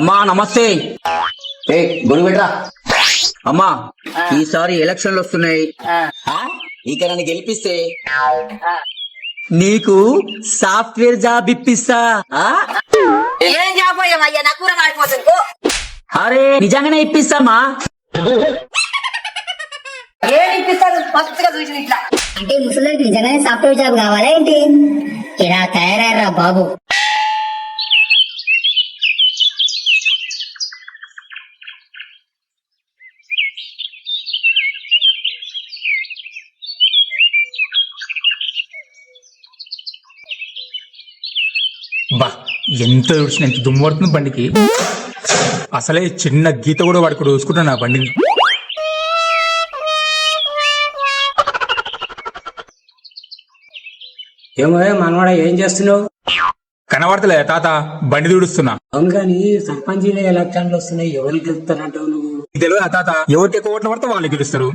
అమ్మా నమస్తే. ఏ గొడుగు పెట్టరా. అమ్మా ఈసారి ఎలక్షన్లు వస్తున్నాయి. ఇక నన్ను గెలిపిస్తే నీకు సాఫ్ట్వేర్ జాబ్ ఇప్పిస్తా. ఏం జాబ్ అయ్యా నా కూర మాడిపోతుంది. అరే నిజంగానే ఇప్పిస్తామా. ఏం ఇప్పిస్తారు మస్తుగా చూసి ఇట్లా. అంటే ముసలికి నిజంగానే సాఫ్ట్వేర్ జాబ్ కావాలా ఏంటి? ఇలా తయారయ్యారా బాబు. బా ఎంత చూసిన ఎంత దుమ్ము పడుతుంది బండికి. అసలే చిన్న గీత కూడా వాడికి రోజుకుంటా నా బండిని. ఏమో మనవాడ ఏం చేస్తున్నావు? కనబడతలే తాత, బండి దూడుస్తున్నా. అవును కానీ సర్పంచీలో ఎలక్షన్లు వస్తున్నాయి, ఎవరు గెలుస్తారంటావు నువ్వు? తెలియదు తాత, ఎవరికి ఎక్కువ ఓట్లు పడితే వాళ్ళు గెలుస్తారు.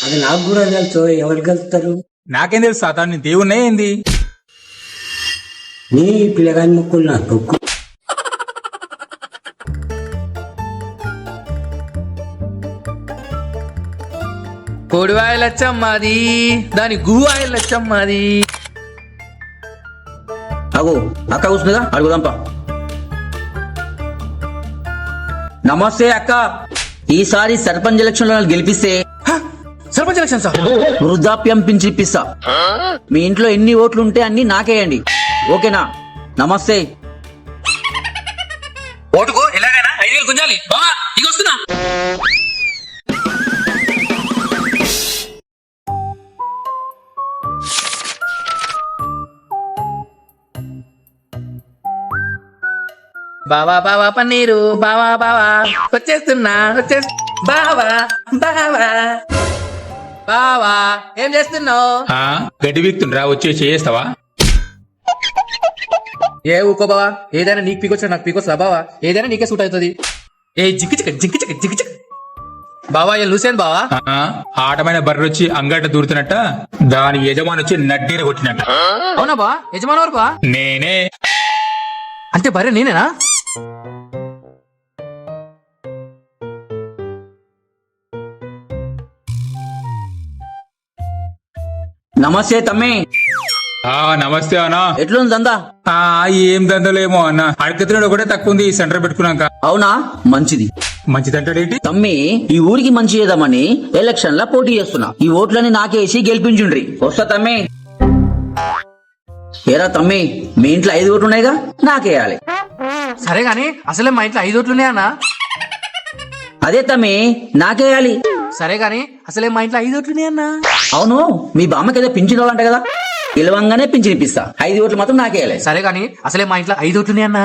అది నాకు కూడా తెలుసు, ఎవరు గెలుస్తారు? నాకేం తెలుసు తాత, నీ దేవుణ్ణే ఏంది. నీ పిల్లగాని ముక్కులు నా తొక్కు. కొడివాయలు వచ్చమ్మది, దాని గువాయలు వచ్చమ్మది. అగో అక్క కూర్చుందిగా, అడుగుదాంపా. నమస్తే అక్క. ఈసారి సర్పంచ్ ఎలక్షన్ లో గెలిపిస్తే సర్పంచ్ ఎలక్షన్ సార్ వృద్ధాప్యం పింఛన్ ఇప్పిస్తా. మీ ఇంట్లో ఎన్ని ఓట్లు ఉంటే అన్ని నాకేయండి, ఓకేనా? నమస్తే. ఓటుకు ఎలాగైనా 5,000 గుంజాలి. బావా ఇక వస్తున్నా. బావా బావా పన్నీరు, బావా బావా వచ్చేస్తున్నా బావా బావా బావా ఏం చేస్తున్నావు? గడ్డి వీక్తుండ్రా, వచ్చి చేస్తావా? ఏ ఊకో బావా, ఏదైనా నీకు పీకొచ్చా నాకు పీకొస్తా బావా, ఏదైనా నీకే సూట్ అవుతుంది. ఏ జిక్కి బావా ఏ లూసేన్ బావా. ఆటమైన బర్రె వచ్చి అంగట దూరుతున్నట్ట, దాని యజమాని వచ్చి నడ్డీర కొట్టినట్ట. అవునా బా, యజమాని వరకు నేనే. అంటే బర్రె నేనేనా? నమస్తే తమ్మి. నమస్తే అన్నా. ఎట్లుంది దందా? ఏం దందలేమో అన్న, అడకతిలో ఒకటే తక్కువ ఉంది ఈ సెంటర్ పెట్టుకున్నాక. అవునా, మంచిది. మంచిదంటాడేంటి? తమ్మి ఈ ఊరికి మంచి చేద్దామని ఎలక్షన్ లా పోటీ చేస్తున్నా. ఈ ఓట్లని నాకేసి గెలిపించుండ్రి. వస్తా తమ్మి. ఏరా తమ్మి, మీ ఇంట్లో 5 ఓట్లు ఉన్నాయిగా, నాకేయాలి. సరే గాని అసలే మా ఇంట్లో 5 ఓట్లున్నాయి అన్న. అదే తమ్మి, నాకేయాలి. సరే గాని అసలే మా ఇంట్లో 5 ఓట్లున్నాయి అన్న. అవును, మీ బామ్మకి ఏదో పింఛన్ కావాలంట కదా, గెలవంగానే పింఛన్ ఇప్పిస్తా. 5 ఓట్లు మాత్రం నాకేయాలి. సరే గాని అసలే మా ఇంట్లో 5 ఓట్లున్నాయి అన్న.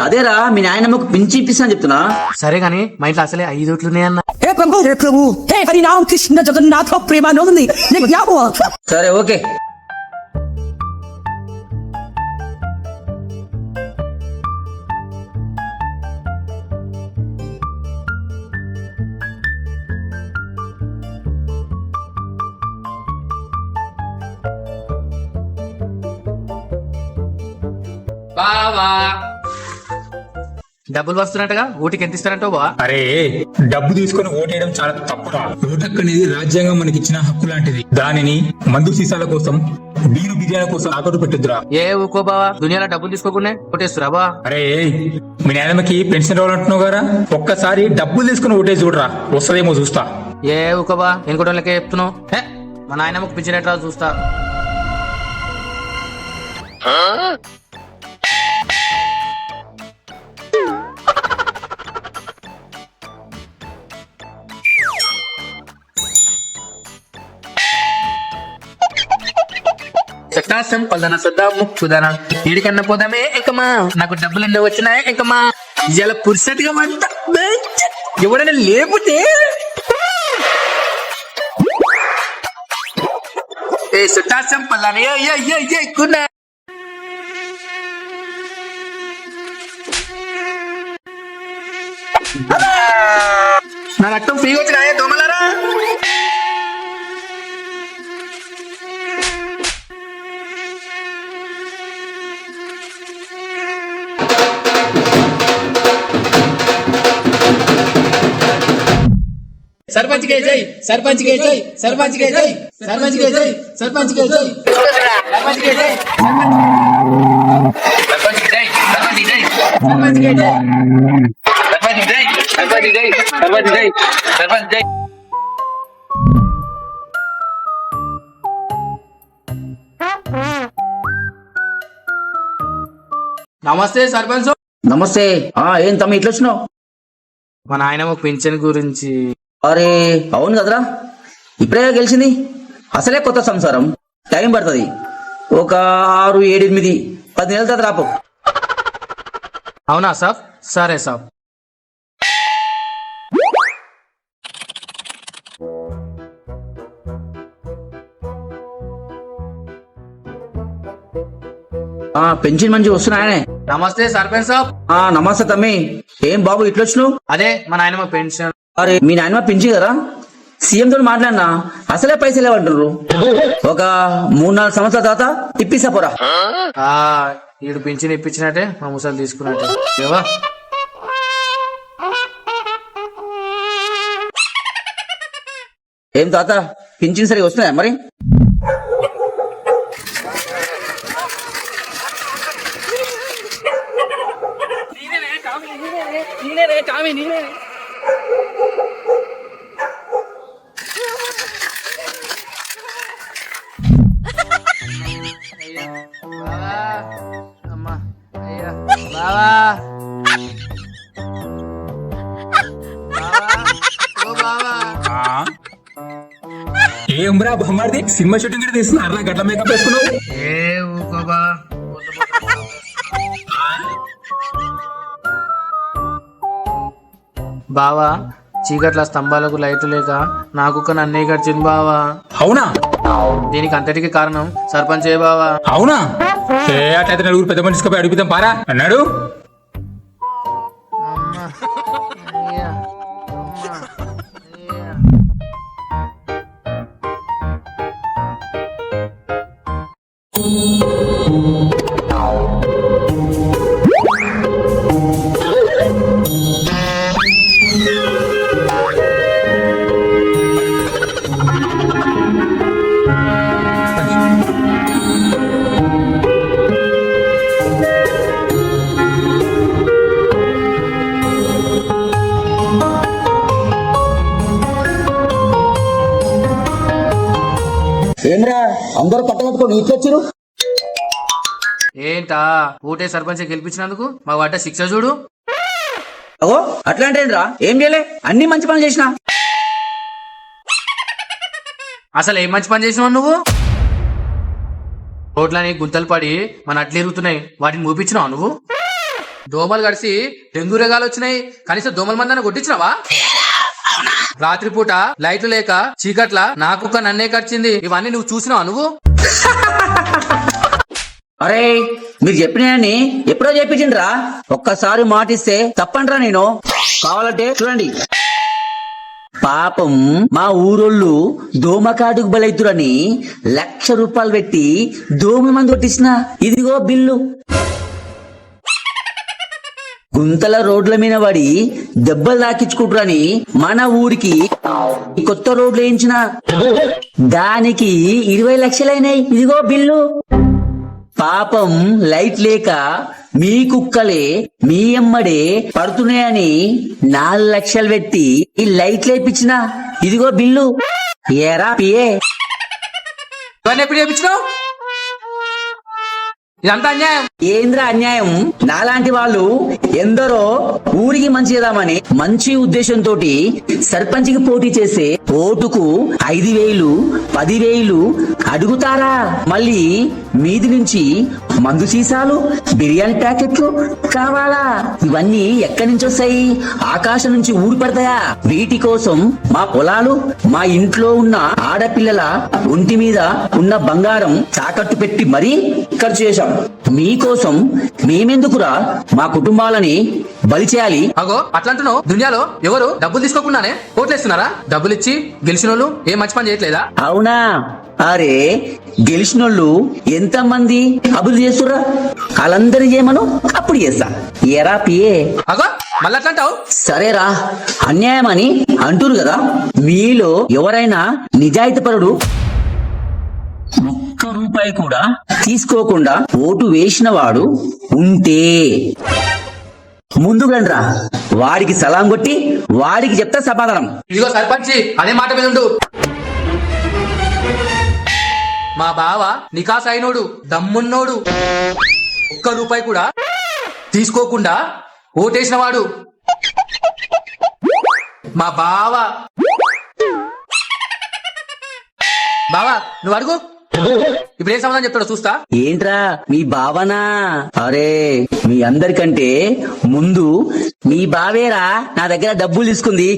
అదేరా, మీ నాయనమ్మకు పింఛన్ ఇప్పిస్తా అని చెప్తున్నా. సరే గాని మా ఇంట్లో అసలే 5 ఓట్లున్నాయి అన్న. हे प्रभु हे हरिनाम कृष्ण जगन्नाथ प्रेमानंदी సరే ఓకే. బావా డబ్బులు వస్తున్నట్టుగా ఓటికి ఎంత ఇస్తారంటావు బా? అరే డబ్బు తీసుకుని ఓటేయడం చాలా తప్పురా. ఓటు అనేది రాజ్యాంగం మనకి ఇచ్చిన హక్కు లాంటిది. దానిని మందు సీసాల కోసం, బీరు బిర్యానీ కోసం ఆకట్టు పెట్టొద్దురా. ఏ ఊకో బావా, దునియాలో డబ్బులు తీసుకోకుండా ఓటేస్తురా బా? అరే మీ నాయనమ్మకి పెన్షన్ రావాలంటున్నావు కదా, ఒక్కసారి డబ్బులు తీసుకుని ఓటేసి చూడరా, వస్తదేమో చూస్తా. ఏ ఊకో బా, ఎన్నుకోవడానికే చెప్తున్నావు. మా నాయనమ్మకు పింఛనట్రా చూస్తా. సక్తాసం పల్దన సద్దా ముక్కుదన ఏడికన్నా పోదామే ఎంకమా, నాకు డబ్బులు ఎన్నో వచ్చినాయి ఎంకమా. ఇలా పురుసటిగా వంట ఎవడైనా లేకపోతే ఏ సక్తాసం పల్లానే ఎక్కున్నా. నా రక్తం ఫ్రీగా వచ్చినాయే దోమలారా. సర్పంచ్ కే జై సర్పంచ్ కే జై సర్పంచ్ కే జై సర్పంచ్ కే జై సర్పంచ్ కే జై సర్పంచ్ కే జై సర్పంచ్ కే జై సర్పంచ్ కే జై సర్పంచ్ కే జై సర్పంచ్ జై సర్పంచ్ జై సర్పంచ్ జై సర్పంచ్ జై. నమస్తే సర్పంచ్. నమస్తే. ఏం తమ్మి ఇట్లా వచ్చినావు? మా నాయనమ్మ పింఛన్ గురించి. అరే అవును కదరా, ఇప్పుడే గెలిచింది. అసలే కొత్త సంసారం, టైం పడుతుంది. ఒక 6, 7, 8, 10 నెలల తర్వాత రాపు. అవునా సాబ్? సరే సాబ్. పెన్షన్ మంచి వస్తున్నాయనే. నమస్తే సర్పంచ్ సాబ్. నమస్తే తమ్మి. ఏం బాబు ఇట్లా వచ్చినావు? అదే మా నాయనమ్మ పెన్షన్. అరే మీ నాయనమ్మ పెంచి కదా, సీఎం తో మాట్లాడినా అసలే పైసలు లేవంటారు. ఒక 3-4 సంవత్సరాల తర్వాత ఇప్పిస్తా పోరా. ఈడు పింఛన్ ఇప్పించినట్టే మా ముసలు తీసుకున్నట్టే. ఏవా ఏం తాత పింఛన్ సరిగా వస్తున్నాయా మరి? అమ్మా అయ్యా బావా ఏమ్రా బొమ్మాడిది సినిమా షూటింగ్ కూడా తీస్తున్నారు, గట్ల మేకప్ వేసుకున్నావు. ఏ ఊకోబా. బావా చీకట్ల స్తంభాలకు లైట్ లేక నాకు నన్నే గడిచింది బావా. అవునా? దీనికి అంతటికి కారణం సర్పంచ్ ఏ బావా. అవునా? అట్లయితే నలుగురు పెద్ద మనిషి తీసుకుపోయి అడుగుతాం పారా అన్నాడు. ఏమరా అందరూ కట్టగట్టుకొని ఇట్లొచ్చారు? ఏంటా ఊటే సర్పంచ్ గెలిపించినందుకు మా వాట శిక్ష చూడు. అగో అట్లాంటేంద్రా, ఏం చేయలే, అన్ని మంచి పనులు చేసినా. అసలు ఏం మంచి పని చేసినావు నువ్వు? రోడ్లని గుంతలు పడి మన అట్లు ఎరుగుతున్నాయి, వాటిని మూపించినావు నువ్వు. దోమలు గడిసి డెంగ్యూ రోగాలు వచ్చినాయి, కనీసం దోమల మందాన్ని కొట్టించినావా? రాత్రిపూట లైట్లు లేక చీకట్ల నాకు నన్నే కరిచింది, ఇవన్నీ నువ్వు చూసినావా నువ్వు? అరే మీరు చెప్పినాయని ఎప్పుడో చెప్పించిండ్రా, ఒక్కసారి మాటిస్తే తప్పండ్రా నేను. కావాలంటే చూడండి. పాపం మా ఊరోళ్ళు దోమకాటుకు బలైతురని 1,00,000 రూపాయలు పెట్టి దోమ మంది కొట్టించిన, ఇదిగో బిల్లు. గుంతల రోడ్ల మీద పడి దెబ్బలు తాకించుకుంటారని మన ఊరికి కొత్త రోడ్లు వేయించిన, దానికి 20 లక్షలైనాయి, ఇదిగో బిల్లు. పాపం లైట్ లేక మీ కుక్కలే మీ ఎమ్మడే పడుతున్నాయని 4 లక్షలు పెట్టి ఈ లైట్ లేపించిన, ఇదిగో బిల్లు. ఏరా పిఏ, ఇవన్నీ ఎప్పుడు చేపించినావు? ఇదంతా అన్యాయం. ఏంద్రా అన్యాయం? నాలాంటి వాళ్ళు ఎందరో ఊరికి మంచి చేద్దామని మంచి ఉద్దేశంతో సర్పంచ్కి పోటీ చేస్తే ఓటుకు 5,000, 10,000 అడుగుతారా? మళ్ళీ మీది నుంచి మందు సీసాలు, బిర్యానీ ప్యాకెట్లు కావాలా? ఇవన్నీ ఎక్కడి నుంచి వస్తాయి? ఆకాశం నుంచి ఊడి పడతాయా? వీటి కోసం మా పొలాలు, మా ఇంట్లో ఉన్న ఆడపిల్లల ఒంటి మీద ఉన్న బంగారం తాకట్టు పెట్టి మరీ ఖర్చు చేశాం. మీకోసం మేమెందుకురా మా కుటుంబాలని బలి చేయాలి? అగో అట్లాంటున్నావు. దునియాలో ఎవరు డబ్బులు తీసుకోకుండానే ఓట్లేస్తున్నారా? డబ్బులు ఇచ్చి గెలిచిన వాళ్ళు ఏం మంచి పని చేయట్లేదా? అవునా? అరే గెలిచినోళ్ళు ఎంత మంది అభివృద్ధి చేస్తుర్రా? వాళ్ళందరి చేయమను, అప్పుడు చేస్తా. ఎరా పిఏ. అగో మళ్ళీ అట్లా అంటావు? సరేరా, అన్యాయం అని అంటురు కదా, మీలో ఎవరైనా నిజాయితీపరుడు ఒక్క రూపాయి కూడా తీసుకోకుండా ఓటు వేసిన వాడు ఉంటే ముందుకు రండిరా, వాడికి సలాం కొట్టి వాడికి చెప్తా సమాధానం. ఇదిగో సర్పంచి, అదే మాట మీద ఉండు. మా బావ నికాస్ అయినోడు, దమ్మున్నోడు, ఒక్క రూపాయి కూడా తీసుకోకుండా ఓటేసిన వాడు మా బావ. బావా నువ్వు అడుగు, ఇప్పుడు ఏం సమాధానం చెప్తాడో చూస్తా. ఏంట్రా మీ భావన? అరే, మీ అందరికంటే ముందు మీ బావేరా నా దగ్గర డబ్బులు తీసుకుంది.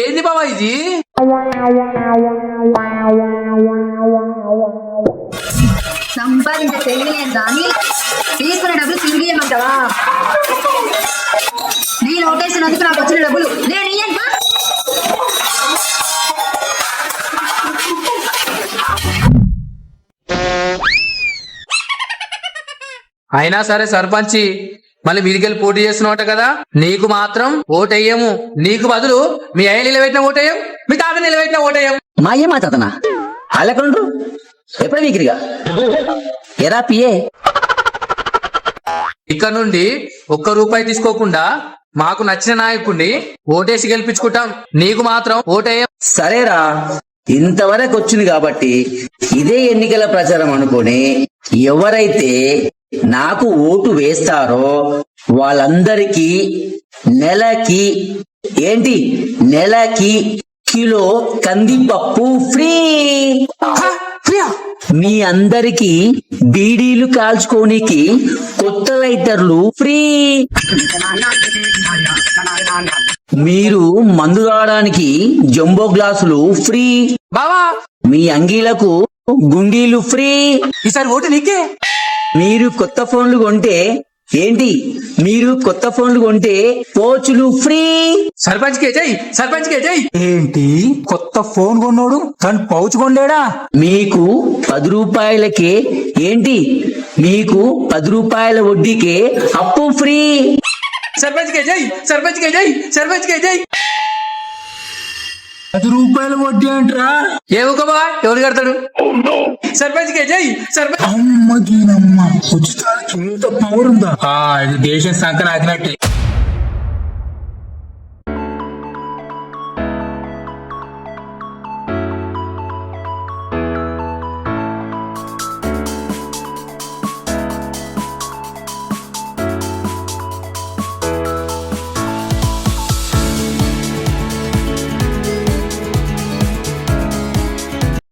ఏంది బావా ఇది? సంపాదించే తెలియలేదు కానీ తీసుకున్న డబ్బులు తిరిగి ఇవ్వమంటావా? నేను ఓటేసినందుకు నాకు వచ్చిన డబ్బులు నేను ఇయ్యను. అయినా సరే సర్పంచి, మళ్ళీ మీదికెళ్ళి పోటీ చేస్తున్నావు కదా, నీకు మాత్రం ఓటేయము. నీకు బదులు మీ అయ్య నిలబెట్టిన ఓటేయం, మీ తాత నిలబెట్టిన ఓటేయం. మా అయ్య మా తాతనా అలకుండ్రు ఎప్పుడు వీకిరిగా ఎరా పియే. ఇక్కడ నుండి ఒక్క రూపాయి తీసుకోకుండా మాకు నచ్చిన నాయకుడిని ఓటేసి గెలిపించుకుంటాం. నీకు మాత్రం ఓటేయం. సరేరా, ఇంతవరకు వచ్చింది కాబట్టి ఇదే ఎన్నికల ప్రచారం అనుకొని ఎవరైతే నాకు ఓటు వేస్తారో వాళ్ళందరికీ నెలకి కిలో కందిపప్పు ఫ్రీ. మీ అందరికి బీడీలు కాల్చుకోనికి కొత్త లైటర్లు ఫ్రీ. మీరు మందు తాగడానికి జంబో గ్లాసులు ఫ్రీ. బావా మీ అంగీలకు గుండీలు ఫ్రీ. ఈసారి ఓటు నీకే. మీరు కొత్త ఫోన్లు కొంటే పోచులు ఫ్రీ. సర్పంచ్ కే జై, సర్పంచ్ కే జై. ఏంటి కొత్త ఫోన్ కొన్నాడు తను పౌచ్ కొండాడా? మీకు 10 రూపాయలకే మీకు 10 రూపాయల వడ్డీకే అప్పు ఫ్రీ. సర్పంచ్ కే జై, సర్పంచ్ కే జై, సర్పంచ్ కే జై. 10 రూపాయల వడ్డీ అంటరా? ఏ ఊకబా, ఎవరు కడతాడు? సర్పంచ్ కే జై, సర్పంచ్. అమ్మ దీనమ్మ, ఉచితానికి ఇంత పవర్ ఉందా? ఇది దేశం సంకనాకినట్టే.